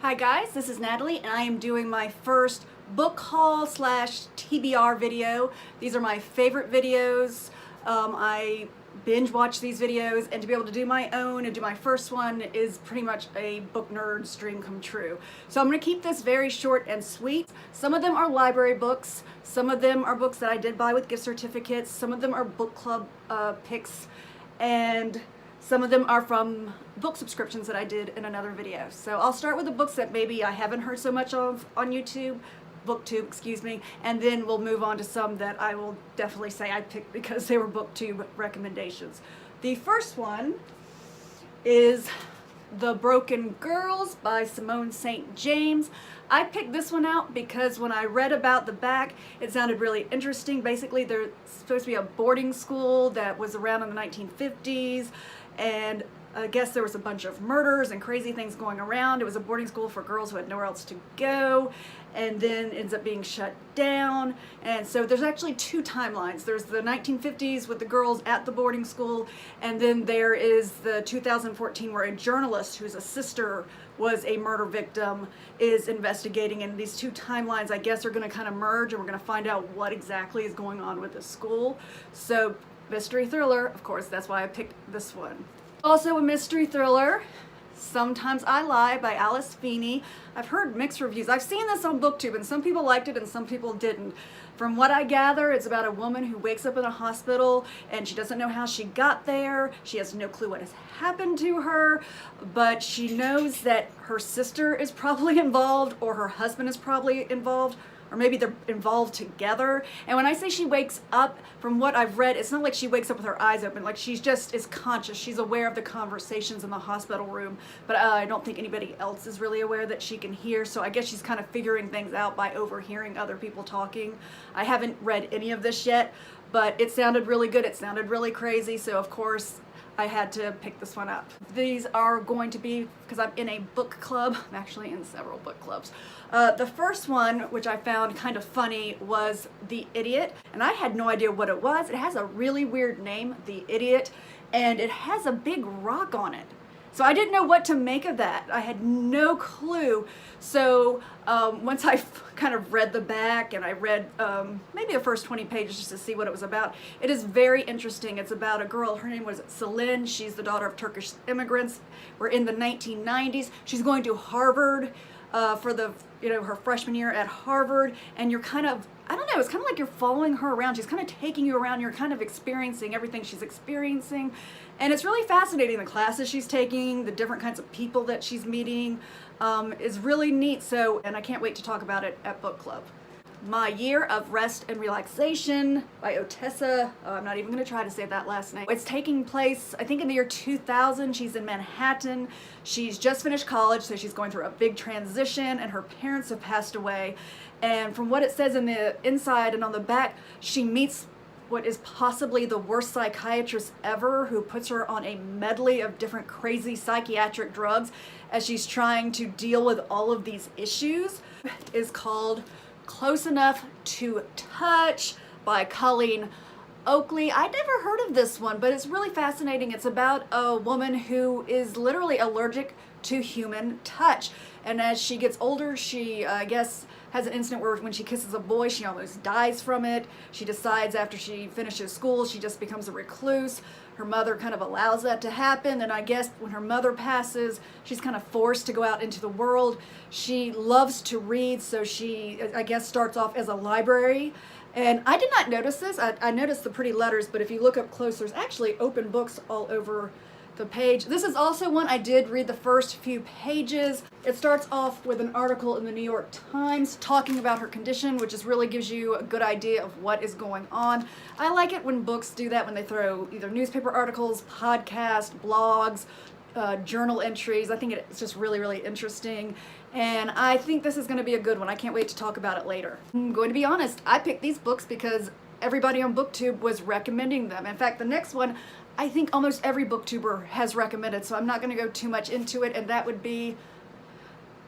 Hi guys, this is Natalie and I am doing my first book haul slash TBR video. These are my favorite videos. I binge watch these videos, and to be able to do my own and do my first one is pretty much a book nerd's dream come true. So I'm going to keep this very short and sweet. Some of them are library books, some of them are books that I did buy with gift certificates, some of them are book club picks, and some of them are from book subscriptions that I did in another video. So I'll start with the books that maybe I haven't heard so much of on YouTube, BookTube, excuse me, and then we'll move on to some that I will definitely say I picked because they were BookTube recommendations. The first one is The Broken Girls by Simone St. James. I picked this one out because when I read about the back, it sounded really interesting. Basically, there's supposed to be a boarding school that was around in the 1950s, and I guess there was a bunch of murders and crazy things going around. It was a boarding school for girls who had nowhere else to go, and then ends up being shut down. And so there's actually two timelines. There's the 1950s with the girls at the boarding school, and then there is the 2014 where a journalist whose a sister was a murder victim is investigating, and these two timelines I guess are going to kind of merge, and we're going to find out what exactly is going on with the school. So mystery thriller, of course, that's why I picked this one. Also a mystery thriller, Sometimes I Lie by Alice Feeney. I've heard mixed reviews. I've seen this on BookTube, and some people liked it and some people didn't. From what I gather, it's about a woman who wakes up in a hospital and she doesn't know how she got there. She has no clue what has happened to her, but she knows that her sister is probably involved, or her husband is probably involved, or maybe they're involved together. And when I say she wakes up, from what I've read, it's not like she wakes up with her eyes open. Like, she's just is conscious. She's aware of the conversations in the hospital room, but I don't think anybody else is really aware that she can hear. So I guess she's kind of figuring things out by overhearing other people talking. I haven't read any of this yet, but it sounded really good. It sounded really crazy. So of course I had to pick this one up. These are going to be, because I'm in a book club, I'm actually in several book clubs. The first one, which I found kind of funny, was The Idiot, and I had no idea what it was. It has a really weird name, The Idiot, and it has a big rock on it. So I didn't know what to make of that. I had no clue. So once I kind of read the back, and I read maybe the first 20 pages just to see what it was about, it is very interesting. It's about a girl, her name was Celine. She's the daughter of Turkish immigrants. We're in the 1990s. She's going to Harvard for the, her freshman year at Harvard, and you're kind of, I don't know, it's kind of like you're following her around. She's kind of taking you around. You're kind of experiencing everything she's experiencing. And it's really fascinating. The classes she's taking, the different kinds of people that she's meeting is really neat. So, and I can't wait to talk about it at book club. My Year of Rest and Relaxation by Otessa. I'm not even going to try to say that last name. It's taking place, I think, in the year 2000. She's in Manhattan. She's just finished college, so she's going through a big transition, and her parents have passed away. And from what it says in the inside and on the back, she meets what is possibly the worst psychiatrist ever, who puts her on a medley of different crazy psychiatric drugs as she's trying to deal with all of these issues. It is called Close Enough to Touch by Colleen Oakley. I never heard of this one, but it's really fascinating. It's about a woman who is literally allergic to human touch. And as she gets older, she, I guess, has an incident where when she kisses a boy, she almost dies from it. She decides after she finishes school, she just becomes a recluse. Her mother kind of allows that to happen, and I guess when her mother passes, she's kind of forced to go out into the world. She loves to read, so she, I guess, starts off as a library. And I did not notice this. I noticed the pretty letters, but if you look up close, there's actually open books all over the page. This is also one I did read the first few pages. It starts off with an article in the New York Times talking about her condition, which just really gives you a good idea of what is going on. I like it when books do that, when they throw either newspaper articles, podcasts, blogs, journal entries. I think it's just really, really interesting. And I think this is going to be a good one. I can't wait to talk about it later. I'm going to be honest, I picked these books because everybody on BookTube was recommending them. In fact, the next one, I think almost every booktuber has recommended, so I'm not going to go too much into it, and that would be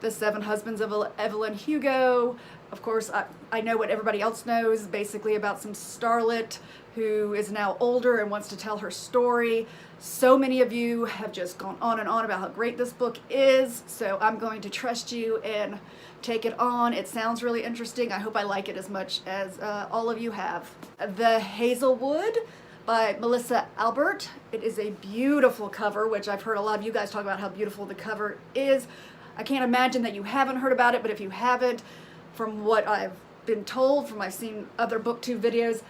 The Seven Husbands of Evelyn Hugo. Of course, I know what everybody else knows, basically about some starlet who is now older and wants to tell her story. So many of you have just gone on and on about how great this book is, so I'm going to trust you and take it on. It sounds really interesting. I hope I like it as much as all of you have. The Hazelwood by Melissa Albert. It is a beautiful cover, which I've heard a lot of you guys talk about how beautiful the cover is. I can't imagine that you haven't heard about it, but if you haven't, from what I've been told, I've seen other booktube videos,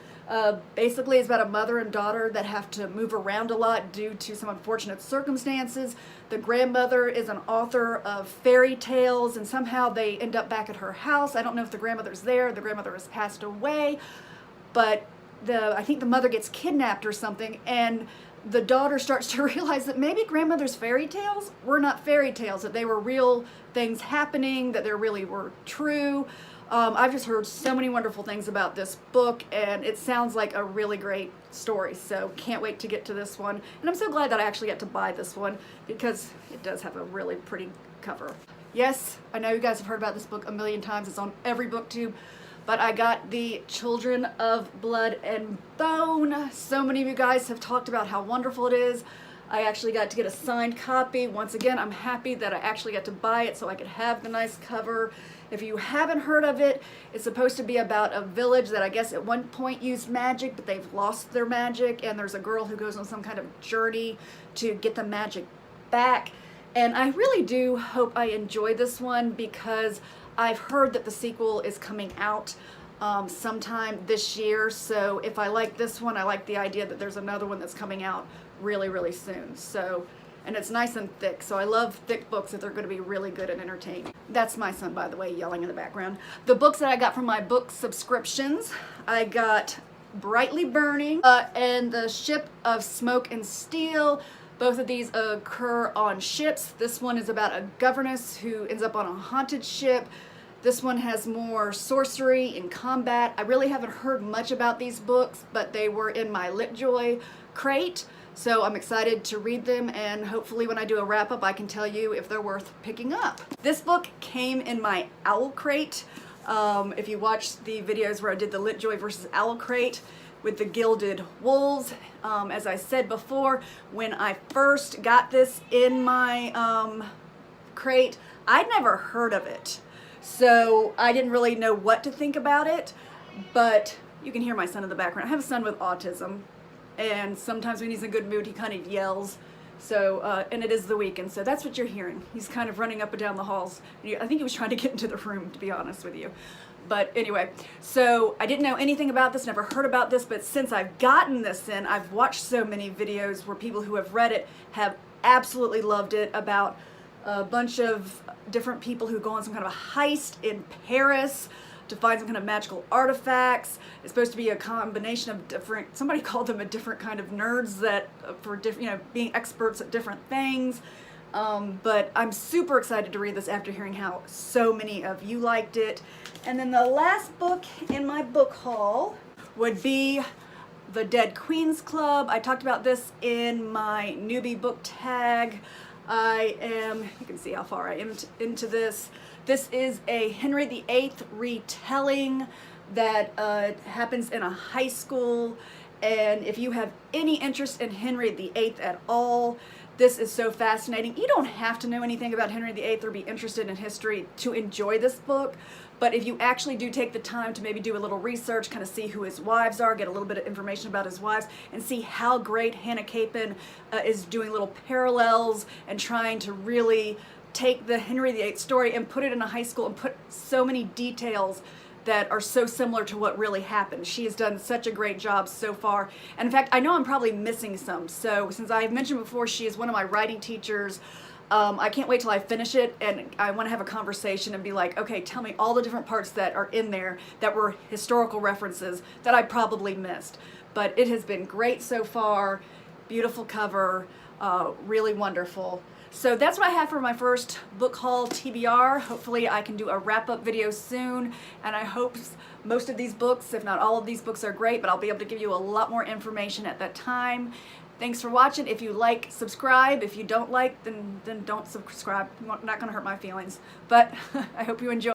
basically it's about a mother and daughter that have to move around a lot due to some unfortunate circumstances. The grandmother is an author of fairy tales, and somehow they end up back at her house. I don't know if the grandmother's there. The grandmother has passed away, but I think the mother gets kidnapped or something, and the daughter starts to realize that maybe grandmother's fairy tales were not fairy tales, that they were real things happening, that they really were true. I've just heard so many wonderful things about this book, and it sounds like a really great story, so can't wait to get to this one. And I'm so glad that I actually got to buy this one because it does have a really pretty cover. Yes, I know you guys have heard about this book a million times. It's on every booktube. But I got the Children of Blood and Bone. So many of you guys have talked about how wonderful it is. I actually got to get a signed copy. Once again, I'm happy that I actually got to buy it so I could have the nice cover. If you haven't heard of it, it's supposed to be about a village that I guess at one point used magic, but they've lost their magic, and there's a girl who goes on some kind of journey to get the magic back. And I really do hope I enjoy this one because I've heard that the sequel is coming out sometime this year, so if I like this one, I like the idea that there's another one that's coming out really, really soon. So, and it's nice and thick, so I love thick books if they're going to be really good and entertaining. That's my son, by the way, yelling in the background. The books that I got from my book subscriptions, I got Brightly Burning and The Ship of Smoke and Steel. Both of these occur on ships. This one is about a governess who ends up on a haunted ship. This one has more sorcery and combat. I really haven't heard much about these books, but they were in my LitJoy crate, so I'm excited to read them, and hopefully when I do a wrap-up I can tell you if they're worth picking up. This book came in my Owl crate. If you watched the videos where I did the LitJoy versus Owl crate with the Gilded Wolves, as I said before, when I first got this in my crate, I'd never heard of it. So I didn't really know what to think about it, but you can hear my son in the background. I have a son with autism, and sometimes when he's in a good mood, he kind of yells. So, and it is the weekend, so that's what you're hearing. He's kind of running up and down the halls. I think he was trying to get into the room, to be honest with you. But anyway, so I didn't know anything about this, never heard about this, but since I've gotten this in, I've watched so many videos where people who have read it have absolutely loved it, about a bunch of different people who go on some kind of a heist in Paris to find some kind of magical artifacts. It's supposed to be a combination of different, somebody called them a different kind of nerds that, for different, you know, being experts at different things. But I'm super excited to read this after hearing how so many of you liked it. And then the last book in my book haul would be The Dead Queens Club. I talked about this in my newbie book tag. You can see how far I am into this. This is a Henry VIII retelling that happens in a high school. And if you have any interest in Henry VIII at all, this is so fascinating. You don't have to know anything about Henry VIII or be interested in history to enjoy this book. But if you actually do take the time to maybe do a little research, kind of see who his wives are, get a little bit of information about his wives, and see how great Hannah Capin is doing little parallels and trying to really take the Henry VIII story and put it in a high school and put so many details that are so similar to what really happened. She has done such a great job so far. And in fact, I know I'm probably missing some. So since I've mentioned before, she is one of my writing teachers. I can't wait till I finish it, and I want to have a conversation and be like, okay, tell me all the different parts that are in there that were historical references that I probably missed. But it has been great so far. Beautiful cover, really wonderful. So that's what I have for my first book haul TBR. Hopefully I can do a wrap-up video soon, and I hope most of these books, if not all of these books, are great, but I'll be able to give you a lot more information at that time. Thanks for watching. If you like, subscribe. If you don't like, then don't subscribe. Not gonna hurt my feelings. But I hope you enjoy.